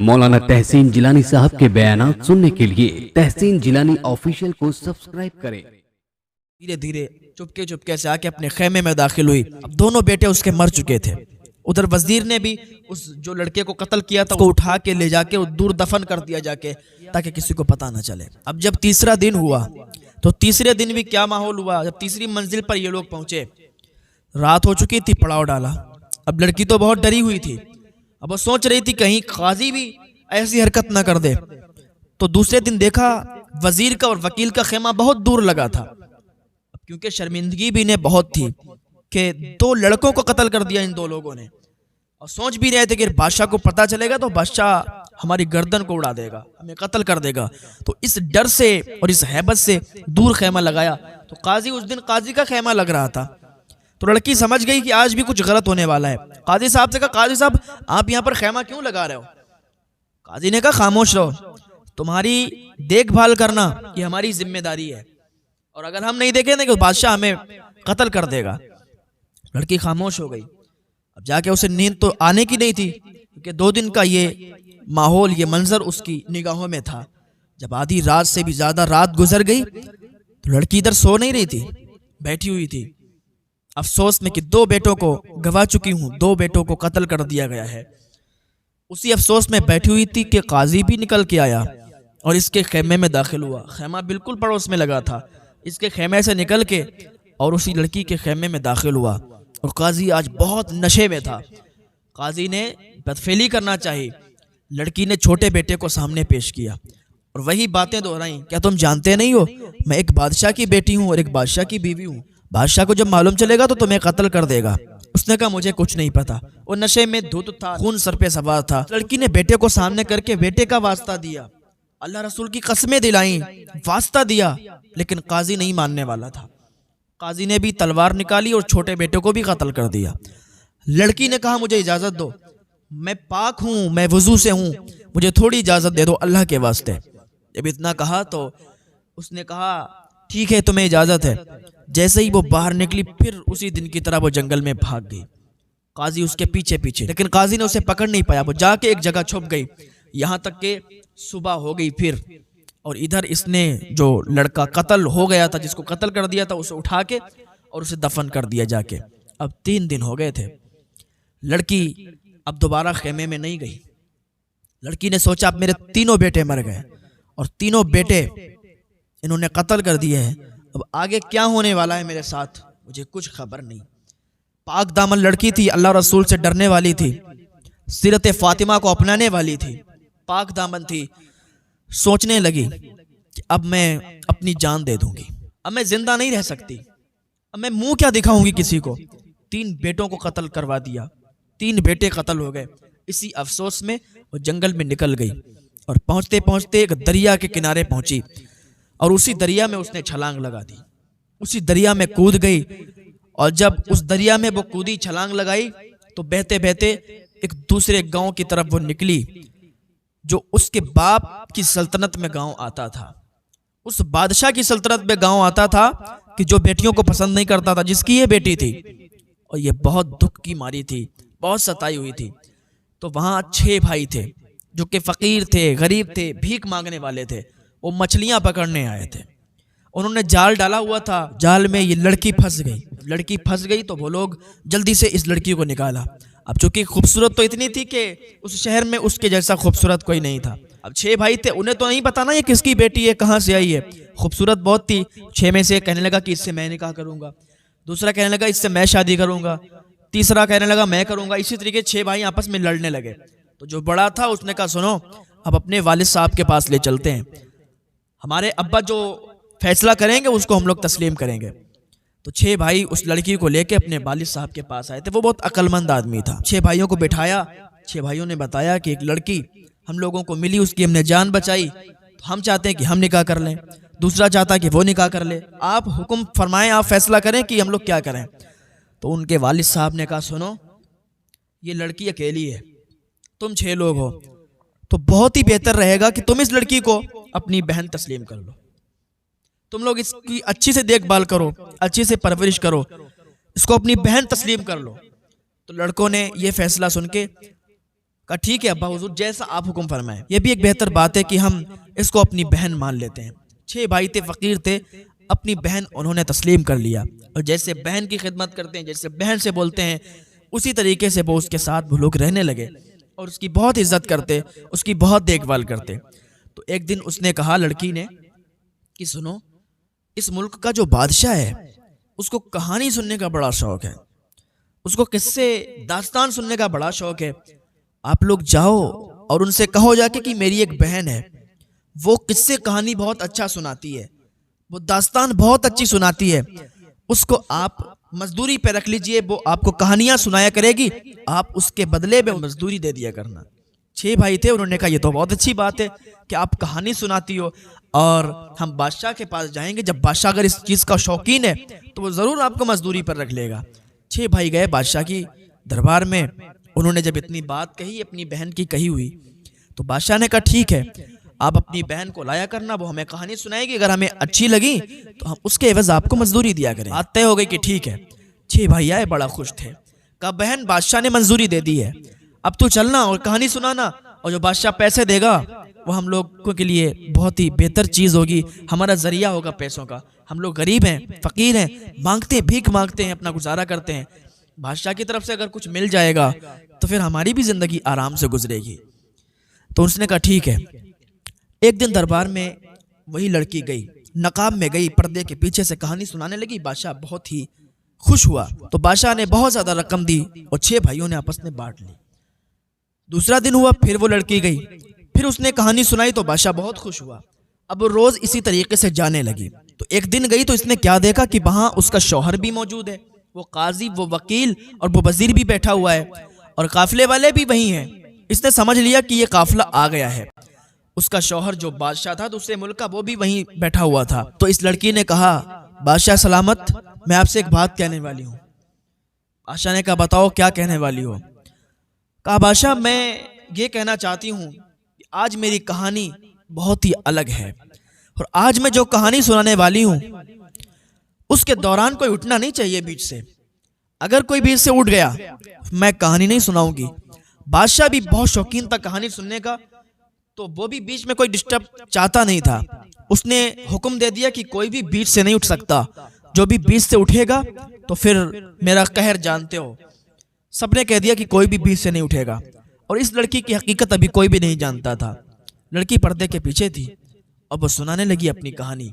मौलाना तहसीन जिलानी साहब के बयानात सुनने के लिए तहसीन जिलानी ऑफिशियल को सब्सक्राइब करें। धीरे धीरे चुपके चुपके से आके अपने खेमे में दाखिल हुई। अब दोनों बेटे उसके मर चुके थे। उधर वजीर ने भी उस जो लड़के को कत्ल किया था उसको उठा के ले जाके दूर दफन कर दिया जाके, ताकि किसी को पता ना चले। अब जब तीसरा दिन हुआ तो तीसरे दिन भी क्या माहौल हुआ। जब तीसरी मंजिल पर ये लोग पहुंचे, रात हो चुकी थी, पड़ाव डाला। अब लड़की तो बहुत डरी हुई थी। अब वो सोच रही थी कहीं काजी भी ऐसी हरकत ना कर दे। तो दूसरे दिन देखा वजीर का और वकील का खेमा बहुत दूर लगा था। क्योंकि शर्मिंदगी भी इन्हें बहुत थी कि दो लड़कों को कत्ल कर दिया इन दो लोगों ने, और सोच भी रहे थे कि बादशाह को पता चलेगा तो बादशाह हमारी गर्दन को उड़ा देगा, हमें कत्ल कर देगा। तो इस डर से और इस हैबत से दूर खेमा लगाया। तो काजी, उस दिन काजी का खेमा लग रहा था। तो लड़की समझ गई कि आज भी कुछ गलत होने वाला है। काजी साहब से कहा, काजी साहब आप यहाँ पर खेमा क्यों लगा रहे हो? काजी ने कहा, खामोश रहो, तुम्हारी देखभाल करना ये हमारी जिम्मेदारी है, और अगर हम नहीं देखें तो बादशाह हमें कत्ल कर देगा। लड़की खामोश हो गई। अब जाके उसे नींद तो आने की नहीं थी, क्योंकि 2 दिन का ये माहौल, ये मंजर उसकी निगाहों में था। जब आधी रात से भी ज्यादा रात गुजर गई तो लड़की इधर सो नहीं रही थी, बैठी हुई थी अफसोस में कि 2 बेटों को गवा चुकी हूँ, 2 बेटों को कत्ल कर दिया गया है। उसी अफसोस में बैठी हुई थी कि काजी भी निकल के आया और इसके खेमे में दाखिल हुआ। खेमा बिल्कुल पड़ोस में लगा था। इसके खेमे से निकल के और उसी लड़की के खेमे में दाखिल हुआ। और काजी आज बहुत नशे में था। काजी ने बदफेली करना चाहिए। लड़की ने छोटे बेटे को सामने पेश किया और वही बातें दोहराई। क्या तुम जानते नहीं हो, मैं एक बादशाह की बेटी हूँ और एक बादशाह की बीवी हूँ। बादशाह को जब मालूम चलेगा तो तुम्हें कत्ल कर देगा। उसने कहा, मुझे कुछ नहीं पता। वो नशे में धुत था, खून सर पे सवार था। लड़की ने बेटे को सामने करके बेटे का वास्ता दिया, अल्लाह रसूल की कसमें दिलाई, वास्ता दिया, लेकिन काजी नहीं मानने वाला था। काजी ने भी तलवार निकाली और छोटे बेटे को भी कत्ल कर दिया। लड़की ने कहा, मुझे इजाजत दो, मैं पाक हूँ, मैं वजू से हूँ, मुझे थोड़ी इजाजत दे दो अल्लाह के वास्ते। जब इतना कहा तो उसने कहा, ठीक है तुम्हें इजाजत है। जैसे ही वो बाहर निकली फिर उसी दिन की तरह वो जंगल में भाग गई। काजी उसके पीछे पीछे, लेकिन काजी ने उसे पकड़ नहीं पाया। वो जाके एक जगह छुप गई। यहाँ तक के सुबह हो गई फिर, और इधर इसने जो लड़का कत्ल हो गया था, जिसको कत्ल कर दिया था, उसे उठा के और उसे दफन कर दिया जाके। अब 3 दिन हो गए थे। लड़की अब दोबारा खेमे में नहीं गई। लड़की ने सोचा, अब मेरे 3 बेटे मर गए और 3 बेटे इन्होंने कत्ल कर दिए हैं। अब आगे क्या होने वाला है मेरे साथ, मुझे कुछ खबर नहीं। पाक दामन लड़की थी, अल्लाह रसूल से डरने वाली थी, सीरत फातिमा को अपनाने वाली थी, पाक दामन थी। सोचने लगी कि अब मैं अपनी जान दे दूंगी, अब मैं जिंदा नहीं रह सकती, अब मैं मुंह क्या दिखाऊंगी किसी को। 3 बेटों को कत्ल करवा दिया, 3 बेटे कत्ल हो गए। इसी अफसोस में वो जंगल में निकल गई और पहुंचते पहुंचते एक दरिया के किनारे पहुंची और उसी दरिया में उसने छलांग लगा दी। उसी दरिया में कूद गई, और जब उस दरिया में वो कूदी, छलांग लगाई, तो बहते बहते एक दूसरे गांव की तरफ वो निकली, जो उसके बाप की सल्तनत में गांव आता था। उस बादशाह की सल्तनत में गांव आता था कि जो बेटियों को पसंद नहीं करता था, जिसकी ये बेटी थी, और ये बहुत दुख की मारी थी, बहुत सताई हुई थी। तो वहां 6 भाई थे जो कि फकीर थे, गरीब थे, भीख मांगने वाले थे। वो मछलियां पकड़ने आए थे। उन्होंने जाल डाला हुआ था, जाल में ये लड़की फंस गई। लड़की फंस गई तो वो लोग जल्दी से इस लड़की को निकाला। अब चूंकि खूबसूरत तो इतनी थी कि उस शहर में उसके जैसा खूबसूरत कोई नहीं था। अब 6 भाई थे, उन्हें तो नहीं पता ना ये किसकी बेटी है, कहाँ से आई है। खूबसूरत बहुत थी। 6 में से कहने लगा कि इससे मैं निकाह करूंगा, दूसरा कहने लगा इससे मैं शादी करूंगा, तीसरा कहने लगा मैं करूंगा। इसी तरीके 6 भाई आपस में लड़ने लगे। तो जो बड़ा था उसने कहा, सुनो, अब अपने वालिद साहब के पास ले चलते हैं, हमारे अब्बा जो फैसला करेंगे उसको हम लोग तस्लीम करेंगे। तो 6 भाई उस लड़की को लेके अपने वालिद साहब के पास आए थे। वो बहुत अक्लमंद आदमी था। 6 भाइयों को बिठाया। 6 भाइयों ने बताया कि एक लड़की हम लोगों को मिली, उसकी हमने जान बचाई, तो हम चाहते हैं कि हम निकाह कर लें। दूसरा चाहता है कि वो निकाह कर ले। आप हुक्म फरमाएं, आप फैसला करें कि हम लोग क्या करें। तो उनके वालिद साहब ने कहा, सुनो, ये लड़की अकेली है, तुम 6 लोग हो, तो बहुत ही बेहतर रहेगा कि तुम इस लड़की को अपनी बहन तस्लीम कर लो। तुम लोग इसकी अच्छी से देखभाल करो, अच्छी से परवरिश करो, इसको अपनी बहन तस्लीम कर लो। तो लड़कों ने यह फैसला सुन के कहा ठीक है अब्बा हुजूर, जैसा आप हुक्म फरमाएं। ये भी एक बेहतर बात है कि हम इसको अपनी बहन मान लेते हैं। 6 भाई थे, फकीर थे, अपनी बहन उन्होंने तस्लीम कर लिया और जैसे बहन की खिदमत करते हैं, जैसे बहन से बोलते हैं, उसी तरीके से वो उसके साथ वो लोग रहने लगे और उसकी बहुत इज्जत करते, उसकी बहुत देखभाल करते। तो एक दिन उसने कहा लड़की ने कि सुनो, इस मुल्क का जो बादशाह है उसको कहानी सुनने का बड़ा शौक है, उसको किस्से दास्तान सुनने का बड़ा शौक है। आप लोग जाओ और उनसे कहो जाके कि मेरी एक बहन है, वो किस्से कहानी बहुत अच्छा सुनाती है, वो दास्तान बहुत अच्छी सुनाती है, उसको आप मजदूरी पे रख लीजिए, वो आपको कहानियां सुनाया करेगी, आप उसके बदले में मजदूरी दे दिया करना। 6 भाई थे, उन्होंने कहा ये तो बहुत अच्छी बात है कि आप कहानी सुनाती हो और हम बादशाह के पास जाएंगे, जब बादशाह अगर इस चीज़ का शौकीन है तो वो ज़रूर आपको मजदूरी पर रख लेगा। 6 भाई गए बादशाह की दरबार में। उन्होंने जब इतनी बात कही, अपनी बहन की कही हुई, तो बादशाह ने कहा ठीक है, आप अपनी बहन को लाया करना, वो हमें कहानी सुनाएगी, अगर हमें अच्छी लगी तो हम उसके एवज आपको मजदूरी दिया करें। बात तय हो गई कि ठीक है। 6 भाई आए, बड़ा खुश थे। कहा बहन, बादशाह ने मंजूरी दे दी है, अब तू चलना और कहानी सुनाना, और जो बादशाह पैसे देगा वो हम लोगों के लिए बहुत ही बेहतर चीज़ होगी, हमारा जरिया होगा पैसों का। हम लोग गरीब हैं, फ़कीर हैं, मांगते हैं, भीख मांगते हैं, अपना गुजारा करते हैं। बादशाह की तरफ से अगर कुछ मिल जाएगा तो फिर हमारी भी ज़िंदगी आराम से गुजरेगी। तो उसने कहा ठीक है। एक दिन दरबार में वही लड़की गई, नकाब में गई, पर्दे के पीछे से कहानी सुनाने लगी। बादशाह बहुत ही खुश हुआ, तो बादशाह ने बहुत ज़्यादा रकम दी और 6 भाइयों ने आपस में बांट ली। दूसरा दिन हुआ, फिर वो लड़की गई, फिर उसने कहानी सुनाई तो बादशाह बहुत खुश हुआ। अब वो रोज इसी तरीके से जाने लगी। तो एक दिन गई तो इसने क्या देखा कि वहां उसका शौहर भी मौजूद है, वो काजी, वो वकील और वो वजीर भी बैठा हुआ है और काफिले वाले भी वही हैं। इसने समझ लिया कि ये काफिला आ गया है। उसका शौहर जो बादशाह था दूसरे मुल्क का, वो भी वहीं बैठा हुआ था। तो इस लड़की ने कहा बादशाह सलामत, मैं आपसे एक बात कहने वाली हूँ। बादशाह ने कहा बताओ क्या कहने वाली हो। कहा बादशाह, मैं ये कहना चाहती हूँ कि आज मेरी कहानी बहुत ही अलग है और आज मैं जो कहानी सुनाने वाली हूँ उसके दौरान कोई उठना नहीं चाहिए बीच से। अगर कोई बीच से उठ गया मैं कहानी नहीं सुनाऊंगी। बादशाह भी बहुत शौकीन था कहानी सुनने का, तो वो भी बीच में कोई डिस्टर्ब चाहता नहीं था। उसने हुक्म दे दिया कि कोई भी बीच से नहीं उठ सकता, जो भी बीच से उठेगा तो फिर मेरा कहर जानते हो। सबने कह दिया कि कोई भी बीच से नहीं उठेगा और इस लड़की की हकीकत अभी कोई भी नहीं जानता था। लड़की पर्दे के पीछे थी और वो सुनाने लगी अपनी कहानी।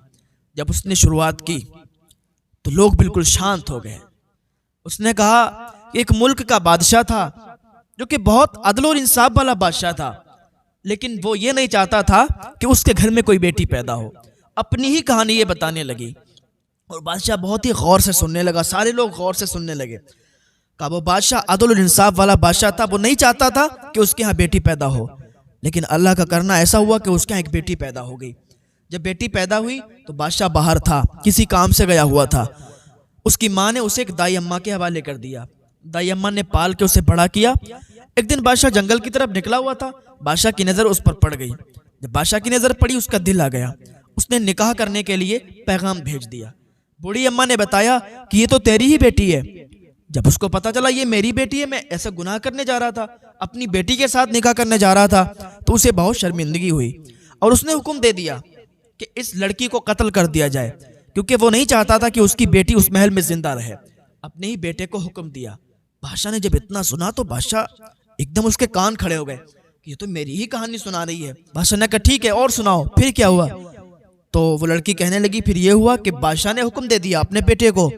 जब उसने शुरुआत की तो लोग बिल्कुल शांत हो गए। उसने कहा कि एक मुल्क का बादशाह था जो कि बहुत अदल और इंसाफ वाला बादशाह था, लेकिन वो ये नहीं चाहता था कि उसके घर में कोई बेटी पैदा हो। अपनी ही कहानी ये बताने लगी और बादशाह बहुत ही गौर से सुनने लगा। सारे लोग गौर से सुनने लगे। कहा वो बादशाह अदल और इंसाफ वाला बादशाह था, वो नहीं चाहता था कि उसके यहाँ बेटी पैदा हो, लेकिन अल्लाह का करना ऐसा हुआ कि उसके यहाँ एक बेटी पैदा हो गई। जब बेटी पैदा हुई तो बादशाह बाहर था, किसी काम से गया हुआ था। उसकी माँ ने उसे एक दाई अम्मा के हवाले कर दिया। दाई अम्मा ने पाल के उसे बड़ा किया। एक दिन बादशाह जंगल की तरफ निकला हुआ था, बादशाह की नज़र उस पर पड़ गई। जब बादशाह की नज़र पड़ी उसका दिल आ गया। उसने निकाह करने के लिए पैगाम भेज दिया। बूढ़ी अम्मा ने बताया कि ये तो तेरी ही बेटी है। जब उसको पता चला ये मेरी बेटी है, मैं ऐसा गुनाह करने जा रहा था, अपनी बेटी के साथ निकाह करने जा रहा था, तो उसे बहुत शर्मिंदगी हुई और उसने हुक्म दे दिया कि इस लड़की को कत्ल कर दिया जाए, क्योंकि वो नहीं चाहता था कि उसकी बेटी उस महल में जिंदा रहे। अपने ही बेटे को हुक्म दिया। बादशाह ने जब इतना सुना तो बादशाह एकदम उसके कान खड़े हो गए कि ये तो मेरी ही कहानी सुना रही है। बादशाह ने कहा ठीक है और सुनाओ। फिर क्या हुआ? तो वो लड़की कहने लगी फिर ये हुआ कि बादशाह ने हुक्म दे दिया अपने बेटे को,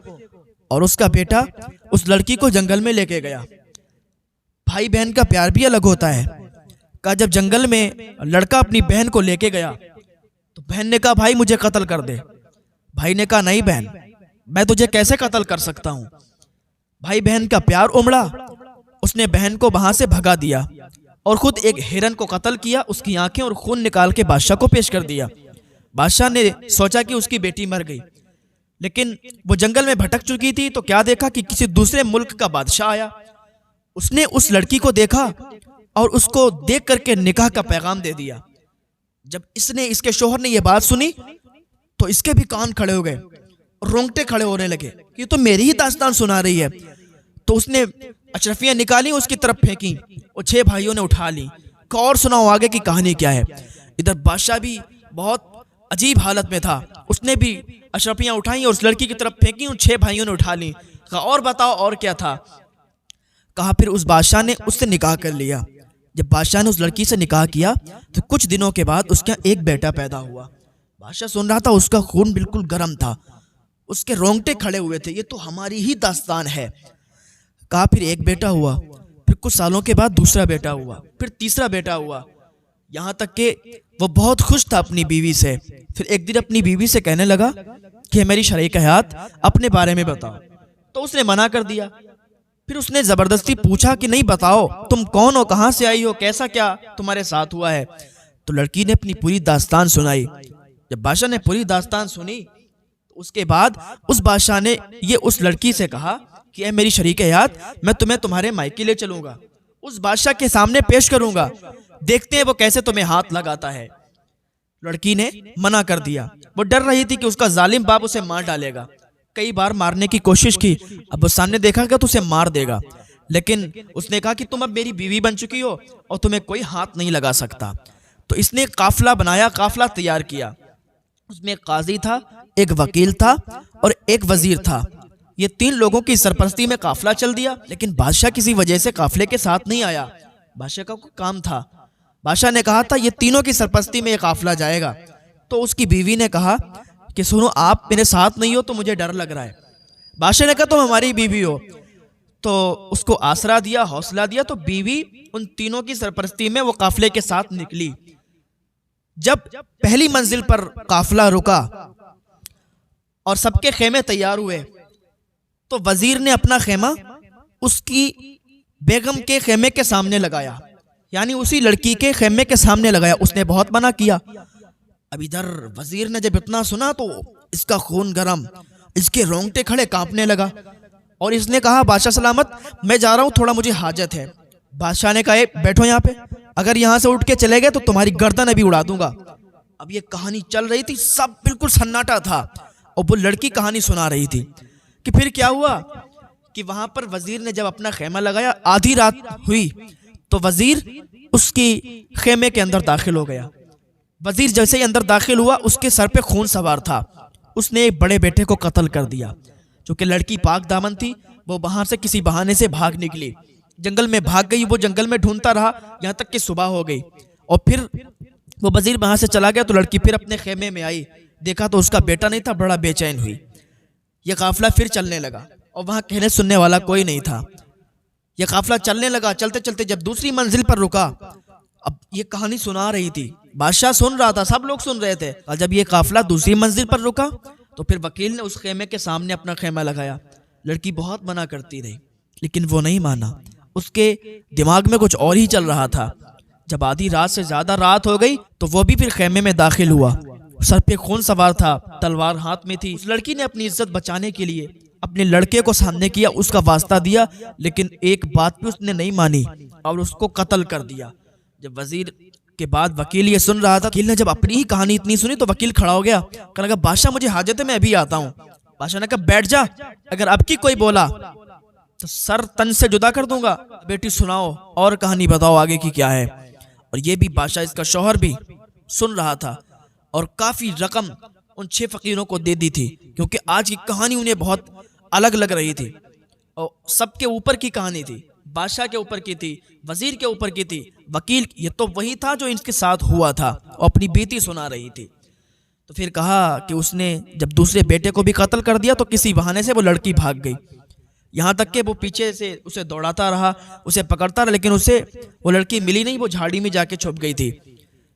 और उसका बेटा उस लड़की को जंगल में लेके गया। भाई बहन का प्यार भी अलग होता है। कहा जब जंगल में लड़का अपनी बहन को लेके गया तो बहन ने कहा भाई मुझे कत्ल कर दे। भाई ने कहा नहीं बहन, मैं तुझे कैसे कत्ल कर सकता हूँ। भाई बहन का प्यार उमड़ा। उसने बहन को वहां से भगा दिया और खुद एक हिरन को कत्ल किया, उसकी आंखें और खून निकाल के बादशाह को पेश कर दिया। बादशाह ने सोचा कि उसकी बेटी मर गई, लेकिन वो जंगल में भटक चुकी थी। तो क्या देखा कि किसी दूसरे मुल्क का बादशाह आया। उसने उस लड़की को देखा और उसको देख करके निकाह का पैगाम दे दिया। जब इसके शोहर ने ये बात सुनी तो इसके भी कान खड़े हो गए, रोंगटे खड़े होने लगे कि तो मेरी ही दास्तान सुना रही है। तो उसने अशरफियां निकाली, उसकी तरफ फेंकी और 6 भाइयों ने उठा ली। और सुनाओ आगे की कहानी क्या है। इधर बादशाह भी बहुत अजीब हालत में था, उसने भी अशरफियां उठाई और उस लड़की की तरफ फेंकी, उन 6 भाइयों ने उठा ली। कहा और बताओ और क्या था। कहा फिर उस बादशाह ने उससे निकाह कर लिया। जब बादशाह ने उस लड़की से निकाह किया तो कुछ दिनों के बाद उसका एक बेटा पैदा हुआ। बादशाह सुन रहा था, उसका खून बिल्कुल गर्म था, उसके रोंगटे खड़े हुए थे, ये तो हमारी ही दास्तान है। कहा फिर एक बेटा हुआ, फिर कुछ सालों के बाद दूसरा बेटा हुआ, फिर तीसरा बेटा हुआ, यहाँ तक कि वो बहुत खुश था अपनी बीवी से। फिर एक दिन अपनी बीवी से कहने लगा कि मेरी शरीक हयात अपने बारे में बताओ, तो उसने मना कर दिया। फिर उसने जबरदस्ती पूछा कि नहीं बताओ, तुम कौन हो, कहाँ से आई हो, कैसा क्या तुम्हारे साथ हुआ है। तो लड़की ने अपनी पूरी दास्तान सुनाई। जब बादशाह ने पूरी दास्तान सुनी तो उसके बाद उस बादशाह ने ये उस लड़की से कहा कि मेरी शरीक हयात, मैं तुम्हें तुम्हारे मायके ले चलूंगा, उस बादशाह के सामने पेश करूंगा, देखते हैं वो कैसे तुम्हें हाथ लगाता है। लड़की ने मना कर दिया। वो डर रही थी कि उसका जालिम बाप उसे मार डालेगा। कई बार मारने की कोशिश की, अब वो सामने देखा कि तो उसे मार देगा, लेकिन उसने कहा कि तुम अब मेरी बीवी बन चुकी हो और तुम्हें कोई हाथ नहीं लगा सकता। तो इसने काफिला बनाया, काफिला तैयार किया। उसमें एक काजी था, एक वकील था और एक वजीर था। ये 3 लोगों की सरपरस्ती में काफिला चल दिया, लेकिन बादशाह किसी वजह से काफिले के साथ नहीं आया। बादशाह का कोई काम था। बादशाह ने कहा था ये तीनों की सरपरस्ती में ये काफिला जाएगा। तो उसकी बीवी ने कहा कि सुनो, आप मेरे साथ नहीं हो तो मुझे डर लग रहा है। बादशाह ने कहा तुम हमारी बीवी हो, तो उसको आसरा दिया, हौसला दिया। तो बीवी उन तीनों की सरपरस्ती में वो काफिले के साथ निकली। जब पहली मंजिल पर काफिला रुका और सबके खेमे तैयार हुए, तो वजीर ने अपना खेमा उसकी बेगम के खेमे के सामने लगाया, यानी उसी लड़की के खेमे के सामने लगाया। उसने बहुत मना किया। अब इधर वजीर ने जब इतना सुना तो इसका खून गरम, इसके रोंगटे खड़े कांपने लगा और इसने कहा बादशाह सलामत, मैं जा रहा हूं, थोड़ा मुझे हाजत है। बादशाह ने कहा बैठो यहाँ पे, अगर यहाँ से उठ के चले गए तो तुम्हारी गर्दन अभी उड़ा दूंगा। अब ये कहानी चल रही थी, सब बिल्कुल सन्नाटा था और वो लड़की कहानी सुना रही थी कि फिर क्या हुआ कि वहां पर वजीर ने जब अपना खेमा लगाया, आधी रात हुई तो वजीर उसकी खेमे के अंदर दाखिल हो गया। वजीर जैसे ही अंदर दाखिल हुआ, उसके सर पे खून सवार था। उसने एक बड़े बेटे को कत्ल कर दिया। चूंकि लड़की पाक दामन थी, वो वहां से किसी बहाने से भाग निकली, जंगल में भाग गई। वो जंगल में ढूंढता रहा यहाँ तक कि सुबह हो गई और फिर वो वजीर वहां से चला गया। तो लड़की फिर अपने खेमे में आई, देखा तो उसका बेटा नहीं था, बड़ा बेचैन हुई। यह काफिला फिर चलने लगा और वहां कहने सुनने वाला कोई नहीं था। यह काफिला चलने लगा, चलते चलते जब दूसरी मंजिल पर रुका, अब ये कहानी सुना रही थी, बादशाह सुन रहा था, सब लोग सुन रहे थे। और जब ये काफिला दूसरी मंजिल पर रुका तो फिर वकील ने उस खेमे के सामने अपना खेमा लगाया। लड़की बहुत मना करती रही, लेकिन वो नहीं माना। उसके दिमाग में कुछ और ही चल रहा था। जब आधी रात से ज्यादा रात हो गई तो वो भी फिर खेमे में दाखिल हुआ। सर पे खून सवार था, तलवार हाथ में थी। उस लड़की ने अपनी इज्जत बचाने के लिए अपने लड़के को सामने किया, उसका वास्ता दिया, लेकिन एक बात भी उसने नहीं मानी और उसको कत्ल कर दिया। जब वजीर के बाद वकील ये सुन रहा था, वकील ने जब अपनी ही कहानी इतनी सुनी तो वकील खड़ा हो गया, कहने लगा बादशाह मुझे हाजत है, मैं अभी आता हूँ। बादशाह ने कहा बैठ जा, अगर अब की कोई बोला तो सर तन से जुदा कर दूंगा। बेटी सुनाओ और कहानी बताओ आगे की क्या है। और ये भी बादशाह, इसका शौहर भी सुन रहा था और काफी रकम उन 6 फकीरों को दे दी थी, क्योंकि आज की कहानी उन्हें बहुत अलग लग रही थी और सबके ऊपर की कहानी थी। बादशाह के ऊपर की थी, वजीर के ऊपर की थी, वकील, ये तो वही था जो इनके साथ हुआ था और अपनी बीती सुना रही थी। तो फिर कहा कि उसने जब दूसरे बेटे को भी कत्ल कर दिया तो किसी बहाने से वो लड़की भाग गई। यहाँ तक कि वो पीछे से उसे दौड़ाता रहा, उसे पकड़ता रहा, लेकिन उसे वो लड़की मिली नहीं, वो झाड़ी में जाके छुप गई थी।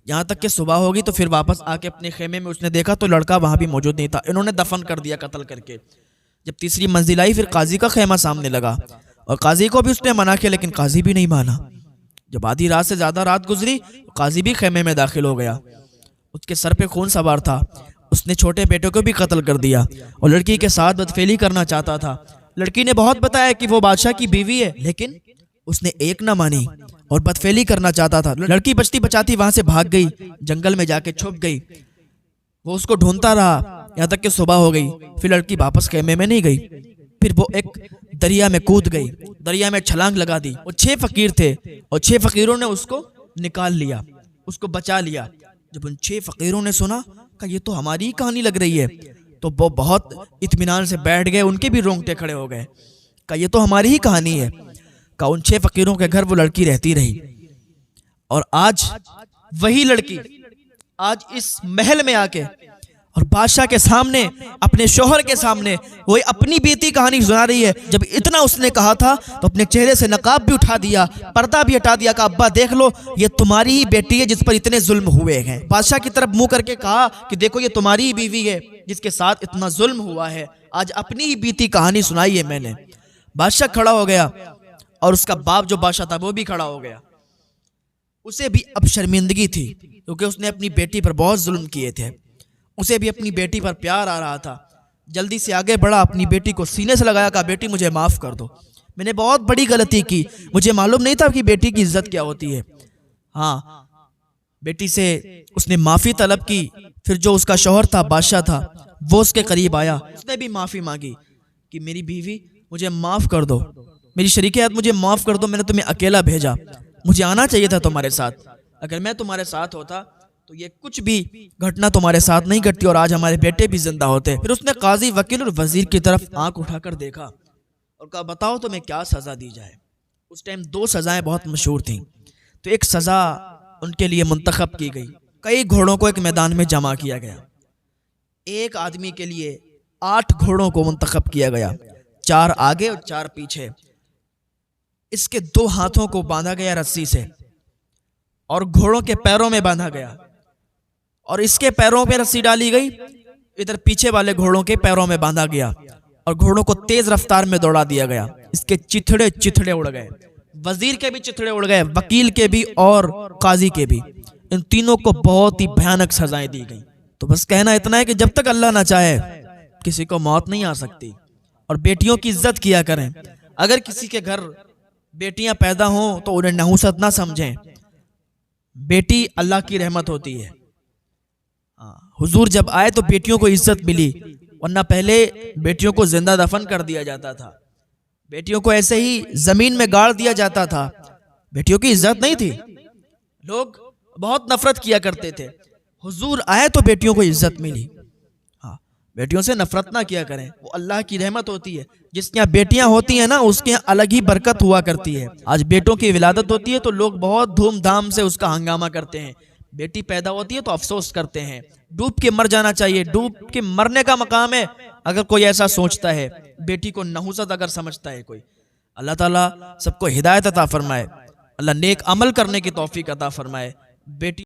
यहाँ तक कि सुबह होगी तो फिर वापस आके अपने खेमे में उसने देखा तो लड़का वहां भी मौजूद नहीं था। इन्होंने दफन कर दिया कत्ल करके। जब तीसरी मंजिल आई, फिर काजी का खेमा सामने लगा और काजी को भी उसने मना किया, लेकिन काजी भी नहीं माना। जब आधी रात से ज्यादा रात गुजरी तो काजी भी खेमे में दाखिल हो गया। उसके सर पे खून सवार था, उसने छोटे बेटे को भी कत्ल कर दिया और लड़की के साथ बदफेली करना चाहता था। लड़की ने बहुत बताया कि वो बादशाह की बीवी है, लेकिन उसने एक ना मानी और बदफेली करना चाहता था। लड़की बचती बचाती वहां से भाग गई, जंगल में जाके छुप गई। वो उसको ढूंढता रहा यहाँ तक कि सुबह हो गई। फिर लड़की वापस खेमे में नहीं गई। फिर वो एक दरिया में कूद गई, दरिया में छलांग लगा दी। और 6 फकीर थे और 6 फकीरों ने उसको निकाल लिया, उसको बचा लिया। जब उन 6 फकीरों ने सुना कि ये तो हमारी ही कहानी लग रही है, तो वो बहुत इत्मीनान से बैठ गए, उनके भी रोंगटे खड़े हो गए। का ये तो हमारी ही कहानी है। का उन 6 फकीरों के घर वो लड़की रहती रही और आज वही लड़की आज इस महल में आके और बादशाह के सामने, अपने शोहर के सामने वही अपनी बीती कहानी सुना रही है। जब इतना उसने कहा था तो अपने चेहरे से नकाब भी उठा दिया, पर्दा भी हटा दिया। कहा अब्बा देख लो, ये तुम्हारी ही बेटी है जिस पर इतने जुल्म हुए हैं। बादशाह की तरफ मुंह करके कहा कि देखो ये तुम्हारी ही बीवी है जिसके साथ इतना जुल्म हुआ है। आज अपनी ही बीती कहानी सुनाई है मैंने। बादशाह खड़ा हो गया और उसका बाप जो बादशाह था वो भी खड़ा हो गया। उसे भी अब शर्मिंदगी थी क्योंकि उसने अपनी बेटी पर बहुत जुल्म किए थे। उसे भी अपनी बेटी पर प्यार आ रहा था। जल्दी से आगे बढ़ा, अपनी बेटी को सीने से लगाया, कहा बेटी मुझे माफ़ कर दो, मैंने बहुत बड़ी गलती की, मुझे मालूम नहीं था कि बेटी की इज्जत क्या होती है। हाँ, बेटी से उसने माफ़ी तलब की। फिर जो उसका शौहर था, बादशाह था, वो उसके करीब आया, उसने भी माफ़ी मांगी कि मेरी बीवी मुझे माफ़ कर दो, मेरी शरीके हयात मुझे माफ़ कर दो, मैंने तुम्हें अकेला भेजा, मुझे आना चाहिए था तुम्हारे साथ। अगर मैं तुम्हारे साथ होता तो ये कुछ भी घटना तुम्हारे साथ नहीं घटती और आज हमारे बेटे भी जिंदा होते। फिर उसने काजी, वकील और वजीर की तरफ आंख उठाकर देखा और कहा बताओ तुम्हें क्या सज़ा दी जाए। उस टाइम 2 सज़ाएं बहुत मशहूर थीं। तो एक सज़ा उनके लिए मुंतखब की गई। कई घोड़ों को एक मैदान में जमा किया गया। एक आदमी के लिए 8 घोड़ों को मुंतखब किया गया, 4 आगे और 4 पीछे। इसके 2 हाथों को बांधा गया रस्सी से और घोड़ों के पैरों में बांधा गया और इसके पैरों पे रस्सी डाली गई, इधर पीछे वाले घोड़ों के पैरों में बांधा गया और घोड़ों को तेज रफ्तार में दौड़ा दिया गया। इसके चिथड़े चिथड़े उड़ गए, वजीर के भी चिथड़े उड़ गए, वकील के भी और काजी के भी। इन तीनों को बहुत ही भयानक सजाएं दी गई। तो बस कहना इतना है कि जब तक अल्लाह ना चाहे किसी को मौत नहीं आ सकती। और बेटियों की इज्जत किया करें। अगर किसी के घर बेटियां पैदा हों तो उन्हें नहुसत ना समझें। बेटी अल्लाह की रहमत होती है। हुजूर जब आए तो बेटियों को इज्जत मिली, वरना पहले बेटियों को जिंदा दफन कर दिया जाता था, बेटियों को ऐसे ही जमीन में गाड़ दिया जाता था। बेटियों की इज्जत नहीं थी, लोग बहुत नफरत किया करते थे। हुजूर आए तो बेटियों को इज्जत मिली। हाँ, बेटियों से नफरत ना किया करें, वो अल्लाह की रहमत होती है। जिसके यहाँ बेटियां होती हैं ना, उसके यहाँ अलग ही बरकत हुआ करती है। आज बेटों की विलादत होती है तो लोग बहुत धूमधाम से उसका हंगामा करते हैं। बेटी पैदा होती है तो अफसोस करते हैं। डूब के मर जाना चाहिए, डूब के मरने का मकाम है अगर कोई ऐसा सोचता है। बेटी को नहुसत अगर समझता है कोई। अल्लाह ताला सबको हिदायत अता फरमाए, अल्लाह नेक अमल करने की तौफीक अता फरमाए। बेटी